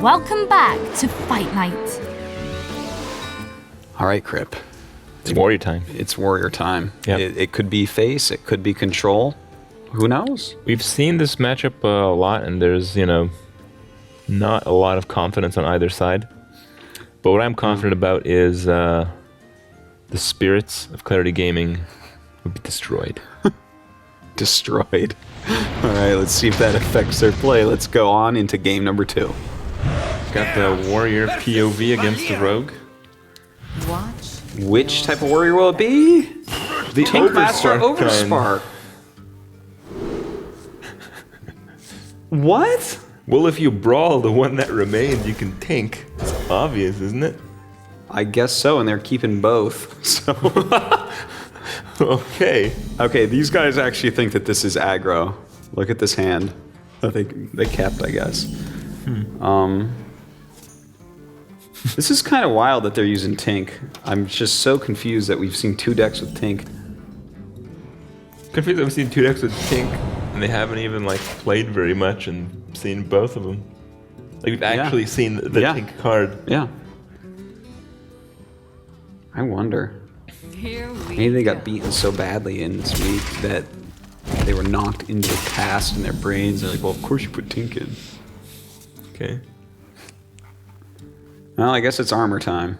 Welcome back to Fight Night. All right, Crip. It's warrior time. It's warrior time. Yep. It could be face, it could be control. Who knows? We've seen this matchup a lot, and there's, not a lot of confidence on either side. But what I'm confident about is the spirits of Clarity Gaming will be destroyed. Destroyed. All right, let's see if that affects their play. Let's go on into game number 2. Got the warrior POV against the rogue. Which type of warrior will it be? The Tankmaster Overspark Overspark. What? Well, if you brawl the one that remains, you can tank. It's obvious, isn't it? I guess so, and they're keeping both. So Okay. okay, these guys actually think that this is aggro. Look at this hand that they kept, I guess. This is kind of wild that they're using Tink. I'm just so confused that we've seen 2 decks with Tink. Confused that we've seen 2 decks with Tink, and they haven't even played very much and seen both of them. We've actually seen the Tink card. Yeah. I wonder. Maybe they got beaten so badly in this week that they were knocked into a cast in their brains. They're like, well, of course you put Tink in. Okay. Well, I guess it's armor time.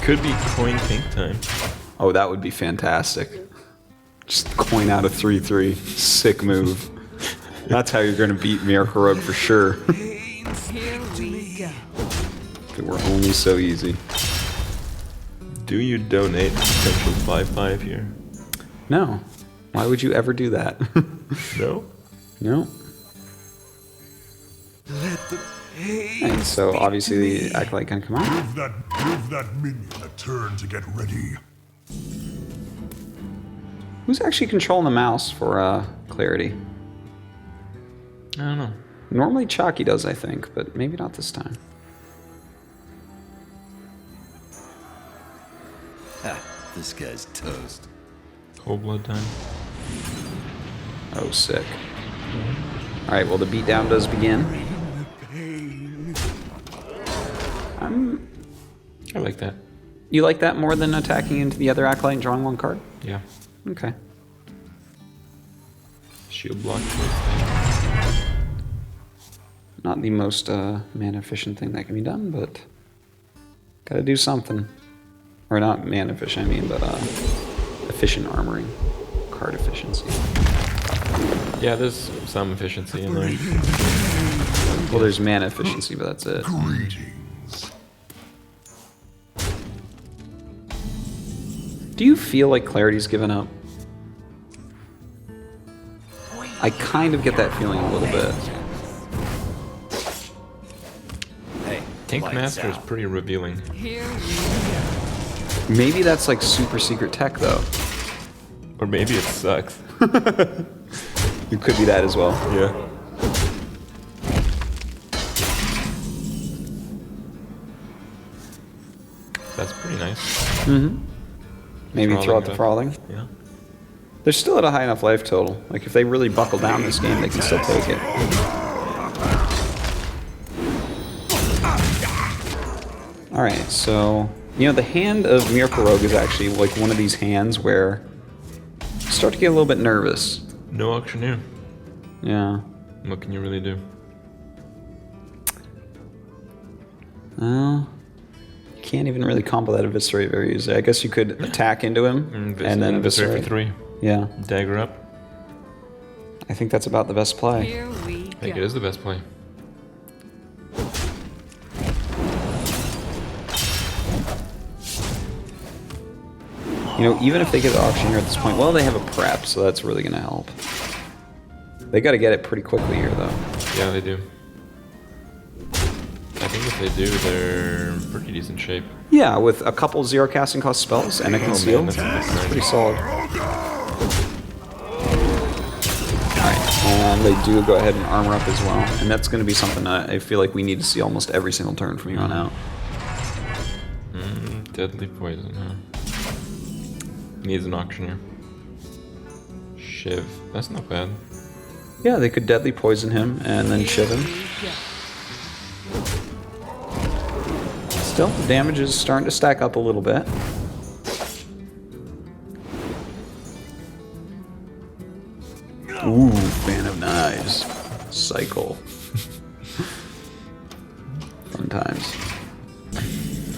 Could be coin Tink time. Oh, that would be fantastic. Just coin out a 3/3. Sick move. That's how you're going to beat Miracle Rogue for sure. If it were only so easy. Do you donate potential 5/5 here? No. Why would you ever do that? No? No. And so obviously the Acolyte can come out. Give that minion a turn to get ready. Who's actually controlling the mouse for Clarity? I don't know. Normally Chalky does, I think, but maybe not this time. This guy's toast. Whole blood time. Oh, sick. Alright, well the beatdown does begin. I like that. You like that more than attacking into the other Acolyte and drawing 1 card? Yeah. Okay. Shield block. Not the most mana efficient thing that can be done, but gotta do something. Or not mana efficient, I mean, but efficient armoring. Card efficiency. Yeah, there's some efficiency in there. Well, there's mana efficiency, but that's it. Greetings. Do you feel like Clarity's given up? I kind of get that feeling a little bit. Hey, Tink lights Master is out. pretty revealing. Maybe that's like super secret tech, though. Or maybe it sucks. It could be that as well. Yeah. That's pretty nice. Mm-hmm. Maybe throw out the Frothing, frothing. Yeah. They're still at a high enough life total. Like, if they really buckle down this game, they can still take it. Alright, so... the hand of Miracle Rogue is actually like one of these hands where you start to get a little bit nervous. No auctioneer. Yeah. What can you really do? Well, you can't even really combo that Eviscerate very easily. I guess you could attack into him and then Eviscerate Eviscerate. for 3. Yeah. Dagger up. I think that's about the best play. I think it is the best play. Even if they get the auctioneer at this point, well, they have a prep, so that's really going to help. They got to get it pretty quickly here, though. Yeah, they do. I think if they do, they're in pretty decent shape. Yeah, with a couple 0 casting cost spells and a conceal, man, that's it's pretty solid. Alright, and they do go ahead and armor up as well. And that's going to be something I feel like we need to see almost every single turn from here on out. Deadly poison, huh? Needs an auctioneer. Shiv. That's not bad. Yeah, they could deadly poison him and then shiv him. Still, the damage is starting to stack up a little bit. Ooh, fan of knives. Cycle. Sometimes.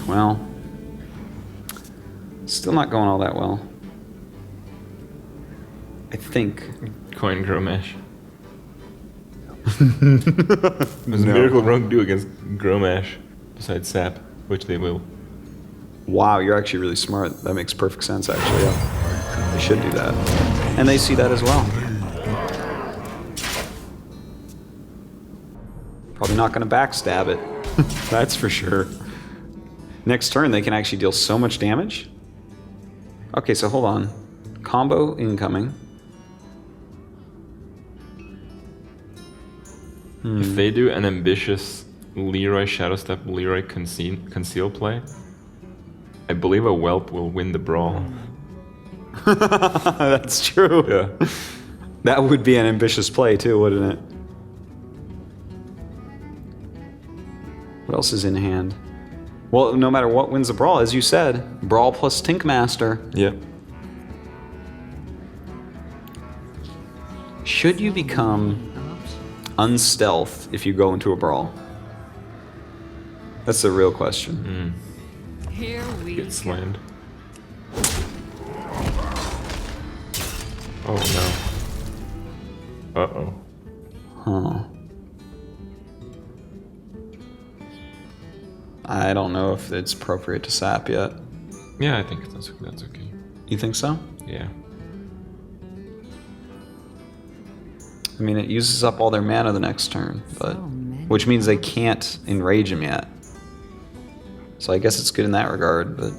Well, still not going all that well. I think. Coin grow mash. What does Miracle Grow do against grow mash besides sap, which they will? Wow, you're actually really smart. That makes perfect sense, actually. Yeah. They should do that. And they see that as well. Probably not going to backstab it. That's for sure. Next turn, they can actually deal so much damage. Okay, so hold on. Combo incoming. If they do an ambitious Leroy Shadow Step, Leroy Conceal play, I believe a Whelp will win the brawl. That's true. Yeah. That would be an ambitious play too, wouldn't it? What else is in hand? Well, no matter what wins the brawl, as you said, brawl plus Tinkmaster. Yeah. Should you become unstealth if you go into a brawl? That's the real question. Here we Get slammed. Oh no. Uh-oh. Huh. I don't know if it's appropriate to sap yet. Yeah, I think that's okay. You think so? Yeah. I mean, it uses up all their mana the next turn, but which means they can't enrage him yet. So I guess it's good in that regard, but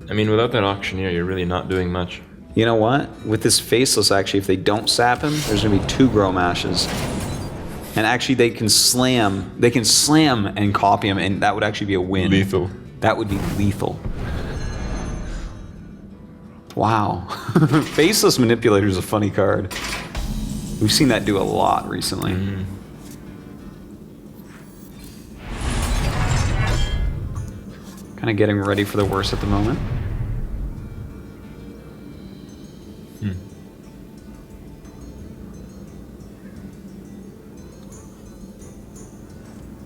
I mean, without that auctioneer, you're really not doing much. you know what? With this Faceless, actually, if they don't sap him, there's gonna be 2 Grow Mashes. And actually, they can slam and copy him, and that would actually be a win. Lethal. That would be lethal. Wow. Faceless Manipulator is a funny card. We've seen that do a lot recently. Kind of getting ready for the worst at the moment.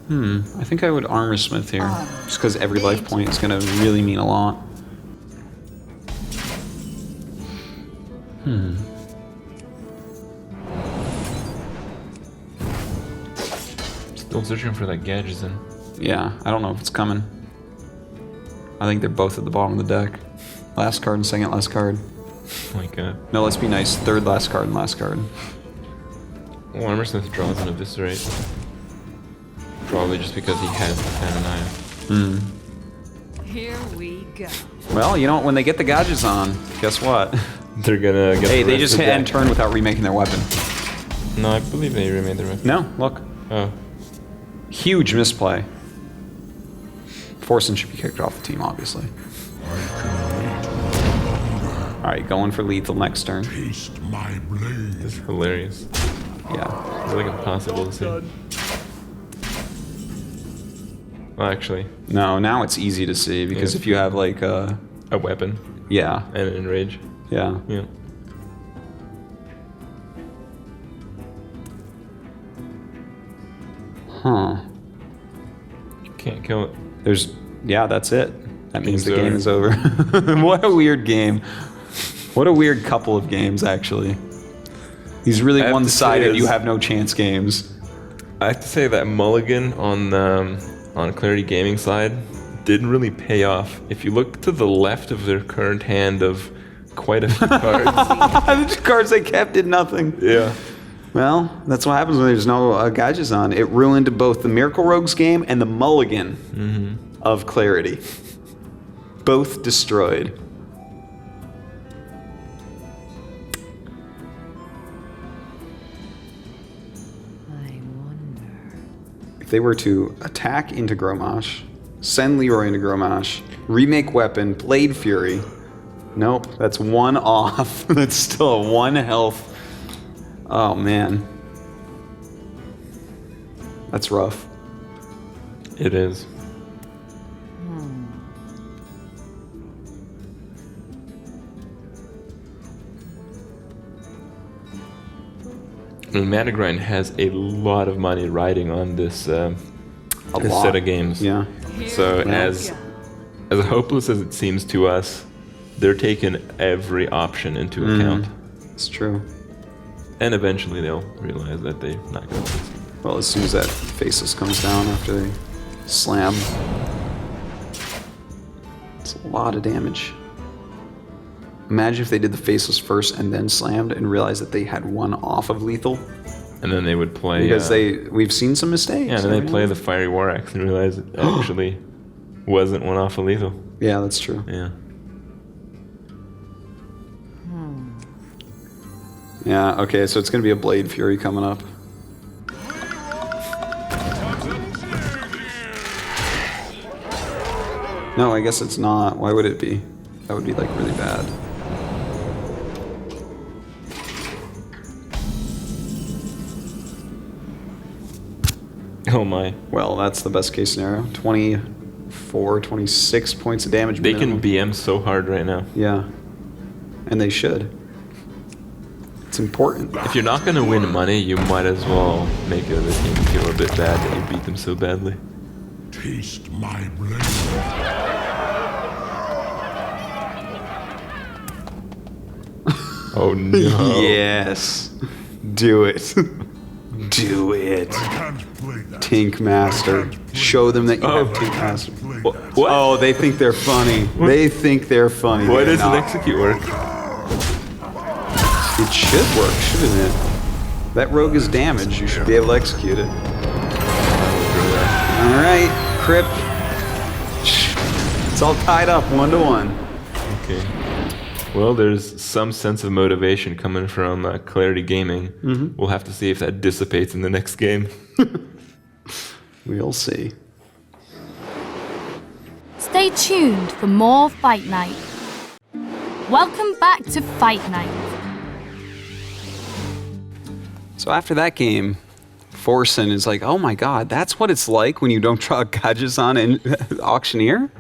I think I would Armor Smith here. Just because every life point is going to really mean a lot. Still searching for that Gadgetzan. Yeah, I don't know if it's coming. I think they're both at the bottom of the deck. Last card and second last card. Oh my god. No, let's be nice. Third last card and last card. Oh, Armor Smith draws an Eviscerate. Probably just because he has the Fan of Knife. Here we go. Well, you know what? When they get the Gadgets on, guess what? They're gonna get Hey, the they rest just of the hit end deck. turn without remaking their weapon. No, I believe they remade the rest. No, look. Oh. Huge misplay. Forsen should be kicked off the team, obviously. Alright, going for lethal next turn. Taste my blade. This is hilarious. Yeah. It's like impossible to see. Well, actually, No, now it's easy to see because Yeah. if you have like a weapon yeah, and an enrage. yeah. Yeah. Huh. You can't kill it. Yeah, that's it. That means the Game's game over. is over. What a weird game. What a weird couple of games, actually. These really I have to say one-sided, you is- have no chance games. I have to say that mulligan on Clarity Gaming side didn't really pay off. If you look to the left of their current hand of quite a few cards. The cards they kept did nothing. Yeah. Well, that's what happens when there's no Gadgets on. It ruined both the Miracle Rogues game and the mulligan of Clarity. Both destroyed. I wonder. If they were to attack into Gromash, send Leroy into Gromash, remake weapon, Blade Fury. Nope, that's 1 off. That's still a 1 health. Oh man. That's rough. It is. I mean, ManaGrind has a lot of money riding on this, this set of games. Yeah. So as hopeless as it seems to us, they're taking every option into account. It's true. And eventually they'll realize that they're not going to succeed. Well, as soon as that Faceless comes down after they slam, it's a lot of damage. Imagine if they did the Faceless first and then slammed and realized that they had one off of lethal. And then they would play... Because we've seen some mistakes. Yeah, and then they play the Fiery War Axe and realize it actually wasn't one off of lethal. Yeah, that's true. Yeah. Yeah, okay, so it's going to be a Blade Fury coming up. No, I guess it's not. Why would it be? That would be, like, really bad. Oh my. Well, that's the best case scenario. 24, 26 points of damage They minimum. can BM so hard right now. Yeah. And they should. It's important. If you're not going to win money, you might as well make the other team feel a bit bad that you beat them so badly. Taste my blade. Oh no. Yes. Do it. Do it. I can't play that. Tink Master. Show them that you have Tink Master. What? Oh, they think they're funny. They think they're funny. Why They're doesn't not. execute work? It should work, shouldn't it? That rogue is damaged. You should be able to execute it. Alright, Crip. It's all tied up 1-1. Okay. Well, there's some sense of motivation coming from Clarity Gaming. Mm-hmm. We'll have to see if that dissipates in the next game. We'll see. Stay tuned for more Fight Night. Welcome back to Fight Night. So after that game, Forsen is like, oh my god, that's what it's like when you don't draw gadgets on an Auctioneer?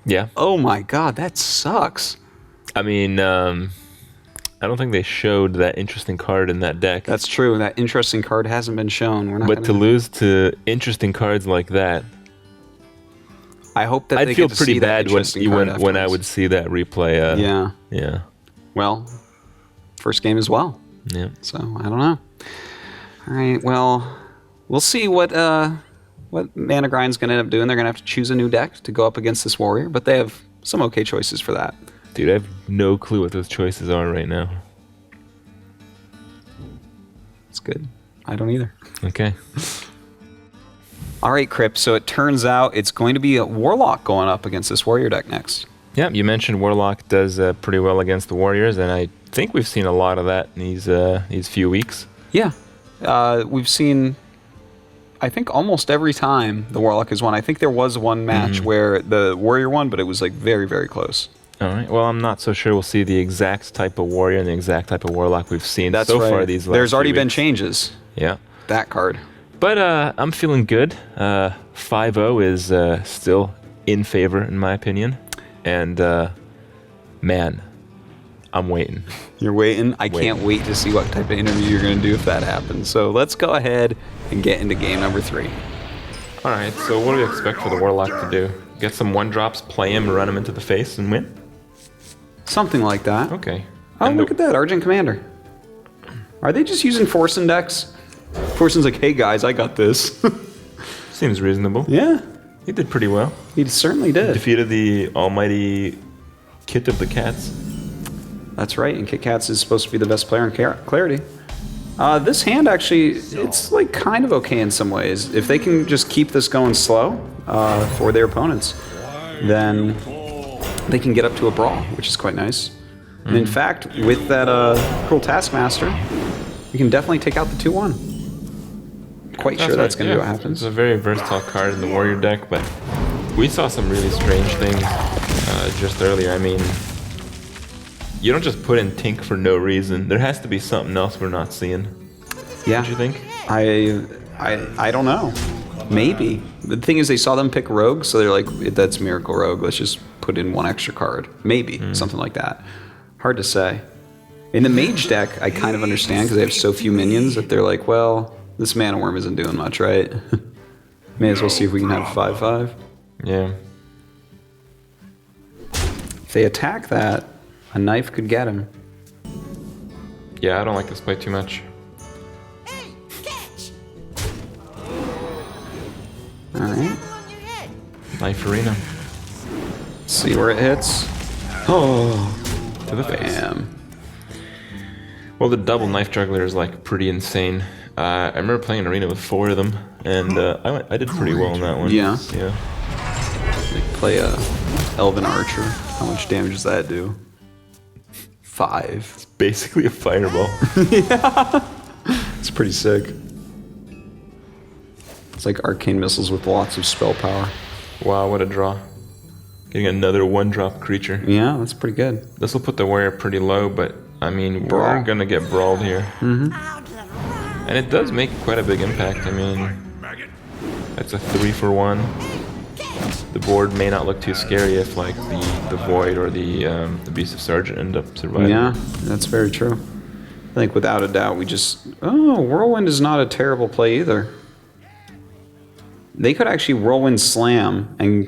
Yeah. Oh my god, that sucks. I mean, I don't think they showed that interesting card in that deck. That's true. That interesting card hasn't been shown. We're not But to lose to interesting cards like that, I hope that I'd they feel get to pretty see that bad interesting card when I afterwards. would see that replay. Yeah. Yeah. Well, first game as well. Yeah. So I don't know. All right. Well, we'll see what ManaGrind's going to end up doing. They're going to have to choose a new deck to go up against this warrior, but they have some okay choices for that. Dude, I have no clue what those choices are right now. It's good. I don't either. Okay. All right, Crip. So it turns out it's going to be a Warlock going up against this warrior deck next. Yeah, you mentioned Warlock does pretty well against the Warriors, and I think we've seen a lot of that in these few weeks. Yeah. We've seen, I think, almost every time the Warlock has won. I think there was one match where the warrior won, but it was like very, very close. All right. Well, I'm not so sure we'll see the exact type of warrior and the exact type of warlock we've seen That's so right. far these last There's already few been weeks. changes. Yeah. That card. But I'm feeling good. 5-0 is still in favor, in my opinion. And, man, I'm waiting. You're waiting? I can't wait to see what type of interview you're going to do if that happens. So let's go ahead and get into game number 3. All right. So what do we expect for the Warlock to do? Get some 1-drops, play him, run him into the face, and win? Something like that. Okay. Oh, And look at that. Argent Commander. Are they just using Forsen decks? Forsen's like, hey guys, I got this. Seems reasonable. Yeah, He did pretty well. he certainly did. Defeated the almighty Kit of the Cats. That's right, and Kit Kats is supposed to be the best player in Clarity. This hand actually, it's like kind of okay in some ways. If they can just keep this going slow for their opponents, then they can get up to a brawl, which is quite nice. And in fact, with that Cruel Taskmaster, you can definitely take out the 2-1. Quite sure that's going to be what happens. It's a very versatile card in the Warrior deck, but we saw some really strange things just earlier. I mean, you don't just put in Tink for no reason. There has to be something else we're not seeing. Yeah, Don't you think? I don't know. Maybe. The thing is, they saw them pick Rogue, so they're like, that's Miracle Rogue. Let's just put in one extra card. Maybe. Something like that. Hard to say. In the Mage deck, I kind of understand because they have so few minions that they're like, well, this Mana Worm isn't doing much, right? May as well see if we can have 5/5. Yeah. If they attack that, a knife could get him. Yeah, I don't like this play too much. Alright. Knife Arena. See where it hits. Oh, To the face. bam. Well, the double knife juggler is like pretty insane. I remember playing an arena with 4 of them, and I did pretty well in that one. Yeah. Yeah. They play a Elven Archer. How much damage does that do? 5. Basically a fireball. It's pretty sick. It's like arcane missiles with lots of spell power. Wow, what a draw. Getting another 1-drop creature. Yeah, that's pretty good. This will put the warrior pretty low, but I mean, Brawl. we're gonna get brawled here. And it does make quite a big impact. I mean, it's a 3-for-1. The board may not look too scary if like the Void or the Beast of Sergeant end up surviving. Yeah, that's very true. I think without a doubt we just... Oh, Whirlwind is not a terrible play either. They could actually Whirlwind Slam, and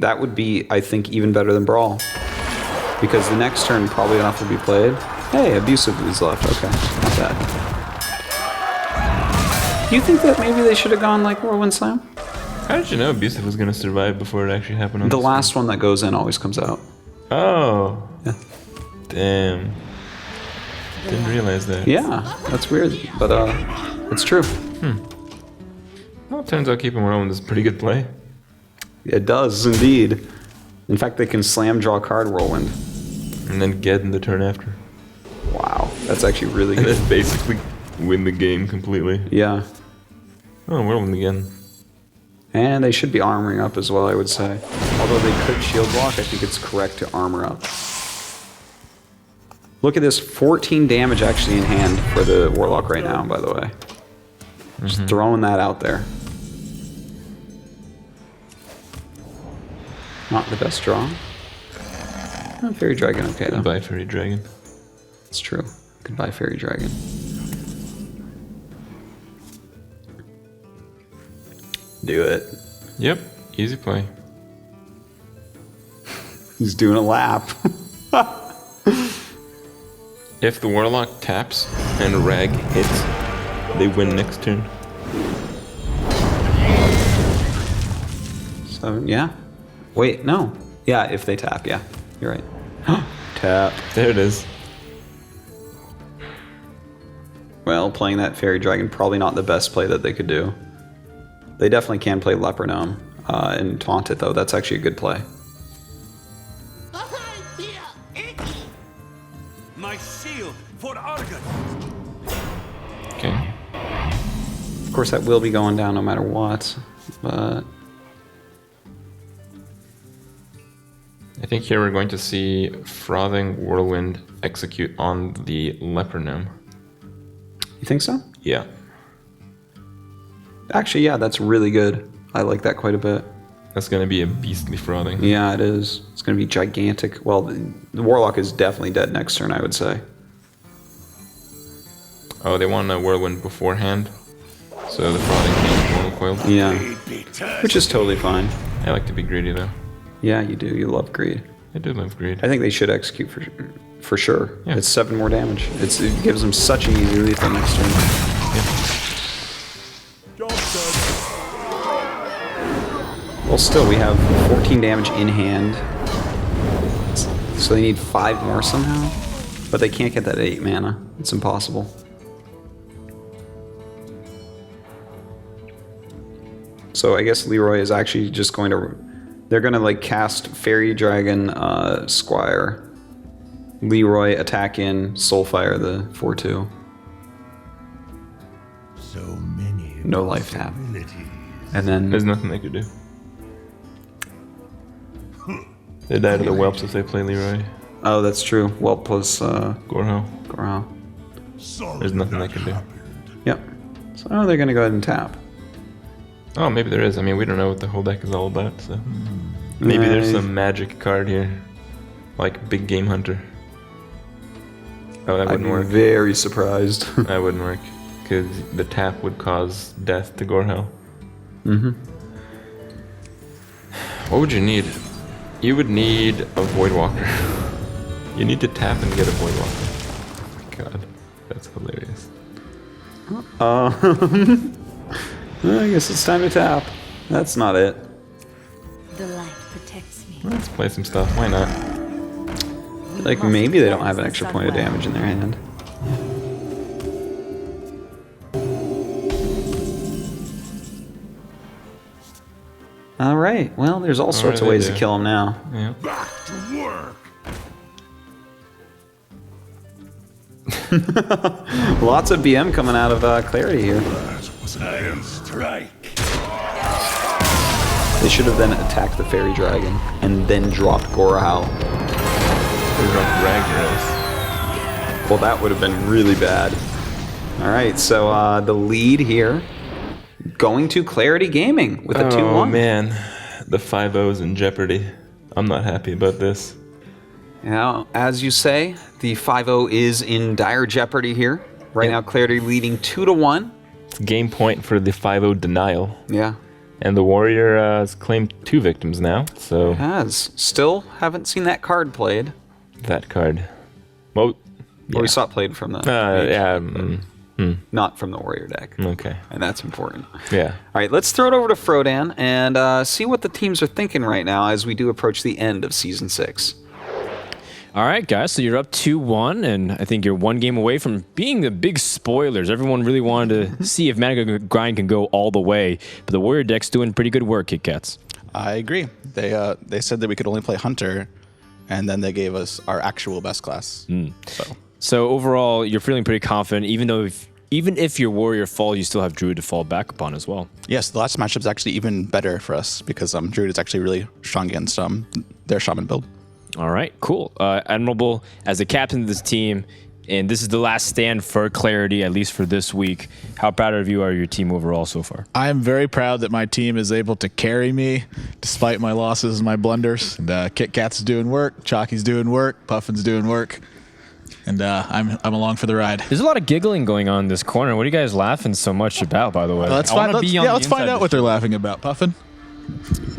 that would be, I think, even better than Brawl. Because the next turn probably enough will be played. Hey, Abusive is left. Okay, not bad. Do you think that maybe they should have gone like Whirlwind Slam? How did you know Abusive was gonna survive before it actually happened on The the last one that goes in always comes out. Oh. Yeah. Damn. Didn't realize that. Yeah, that's weird, but it's true. Well, it turns out keeping Whirlwind is a pretty good play. It does indeed. In fact, they can slam draw card Whirlwind. And then get in the turn after. Wow, that's actually really And good. then basically win the game completely. Yeah, Oh, Whirlwind again. and they should be armoring up as well, I would say. Although they could shield block, I think it's correct to armor up. Look at this, 14 damage actually in hand for the Warlock right now, by the way. Just throwing that out there. Not the best draw. Oh, Fairy Dragon, okay though. Goodbye, Fairy Dragon. It's true. Goodbye, Fairy Dragon. Do it. Yep, easy play. He's doing a lap. If the Warlock taps and Rag hits, they win next turn. So, yeah. Wait, no. Yeah, if they tap, yeah. You're right. Tap. There it is. Well, playing that Fairy Dragon, probably not the best play that they could do. They definitely can play Leper Gnome and taunt it, though. That's actually a good play. My shield for Argon. Okay. Of course, that will be going down no matter what, but... I think here we're going to see Frothing Whirlwind execute on the Leper Gnome. You think so? Yeah. Actually, yeah, that's really good. I like that quite a bit. That's gonna be a beastly Frothing. Yeah, it is. It's going to be gigantic. Well, the Warlock is definitely dead next turn, I would say. Oh, they want a Whirlwind beforehand, so the Frothing can't be coiled. Yeah, which is totally fine. I like to be greedy though. Yeah, you do. You love greed. I do love greed. I think they should execute for sure. Yeah. It's 7 more damage. It gives them such an easy lethal next turn. Job done. Well, still, we have 14 damage in hand. So they need 5 more somehow. But they can't get that 8 mana. It's impossible. So I guess Leroy is actually just going to... They're going to like cast Fairy Dragon Squire. Leroy attack in, Soulfire the 4/2. So many No life tap. possibilities. And then... There's nothing they could do. They die to the whelps if they play Leroy. Oh, that's true. Well, plus Gorho. Gorhal. Sorry There's nothing that they can do. happened. Yep. So they're going to go ahead and tap. Oh, maybe there is. I mean, we don't know what the whole deck is all about, so maybe there's some magic card here, like Big Game Hunter. Oh, that wouldn't work. I'm very surprised. That wouldn't work because the tap would cause death to Gorhel. Mm-hmm. What would you need? You would need a Voidwalker. You need to tap and get a Voidwalker. Oh my god, that's hilarious. I guess it's time to tap. That's not it. The light protects me. Let's play some stuff. Why not? Like maybe they don't have an extra point of damage in their hand. All right. Well, there's all sorts of ways to kill him now. Yeah. Back to work. Lots of BM coming out of Clarity here. That was an strike. They should have then attacked the Fairy Dragon and then dropped Gorahal. Well, that would have been really bad. All right, so the lead here going to Clarity Gaming with a 2-1. Oh man, the 5-0's in jeopardy. I'm not happy about this. Now, as you say, the 5-0 is in dire jeopardy here. Right now, Clarity leading 2-1. It's game point for the 5-0 denial. Yeah. And the Warrior has claimed 2 victims now, so... Has. Still haven't seen that card played. That card. Well, Well, we saw it played from the... yeah. Not from the Warrior deck. Okay. And that's important. Yeah. All right, let's throw it over to Frodan and see what the teams are thinking right now as we do approach the end of Season 6. All right, guys, so you're up 2-1, and I think you're one game away from being the big spoilers. Everyone really wanted to see if ManaGrind can go all the way, but the Warrior deck's doing pretty good work, Kit Kats. I agree. They said that we could only play Hunter, and then they gave us our actual best class. So overall, you're feeling pretty confident, even if your Warrior falls, you still have Druid to fall back upon as well. Yes, the last matchup's actually even better for us because Druid is actually really strong against their Shaman build. All right, cool. Admirable, as the captain of this team, and this is the last stand for Clarity, at least for this week. How proud of you are your team overall so far? I am very proud that my team is able to carry me despite my losses and my blunders. And Kit Kat's doing work, Chalky's doing work, Puffin's doing work, and I'm along for the ride. There's a lot of giggling going on in this corner. What are you guys laughing so much about, by the way? Let's find out what they're laughing about, Puffin.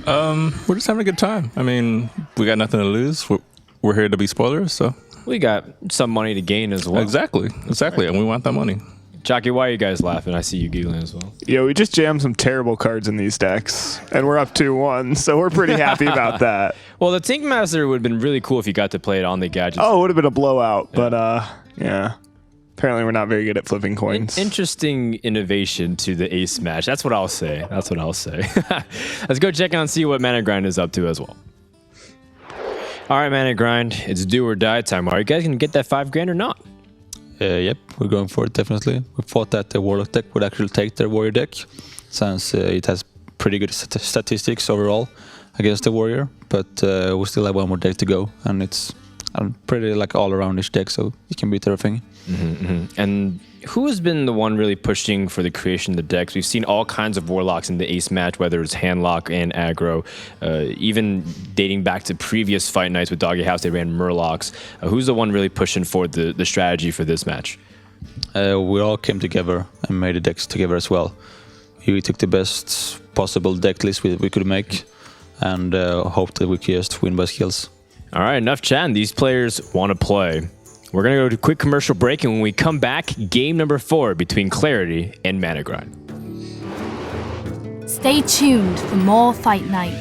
We're just having a good time. I mean, we got nothing to lose. We're here to be spoilers, so. We got some money to gain as well. Exactly, and we want that money. Jockey, why are you guys laughing? I see you giggling as well. Yeah, we just jammed some terrible cards in these decks, and we're up 2-1, so we're pretty happy about that. Well, the Tank Master would have been really cool if you got to play it on the gadgets. Oh, it would have been a blowout, but yeah. Apparently we're not very good at flipping coins. Interesting innovation to the ace match. That's what I'll say. Let's go check out and see what ManaGrind is up to as well. All right, ManaGrind, it's do or die time. Are you guys going to get that $5,000 or not? Yep, we're going for it, definitely. We thought that the Warlock deck would actually take their Warrior deck, since it has pretty good statistics overall against the Warrior, but we still have one more deck to go, and it's pretty all-around-ish deck, so you can beat everything. And who has been the one really pushing for the creation of the decks? We've seen all kinds of Warlocks in the ace match, whether it's handlock and aggro, even dating back to previous fight nights with Doggy House, they ran Murlocs. Who's the one really pushing for the strategy for this match? We all came together and made the decks together as well. We took the best possible deck list we could make and hoped that we could just win by skills. All right, enough chatting. These players want to play. We're going to go to a quick commercial break, and when we come back, game number 4 between Clarity and ManaGrind. Stay tuned for more Fight Night.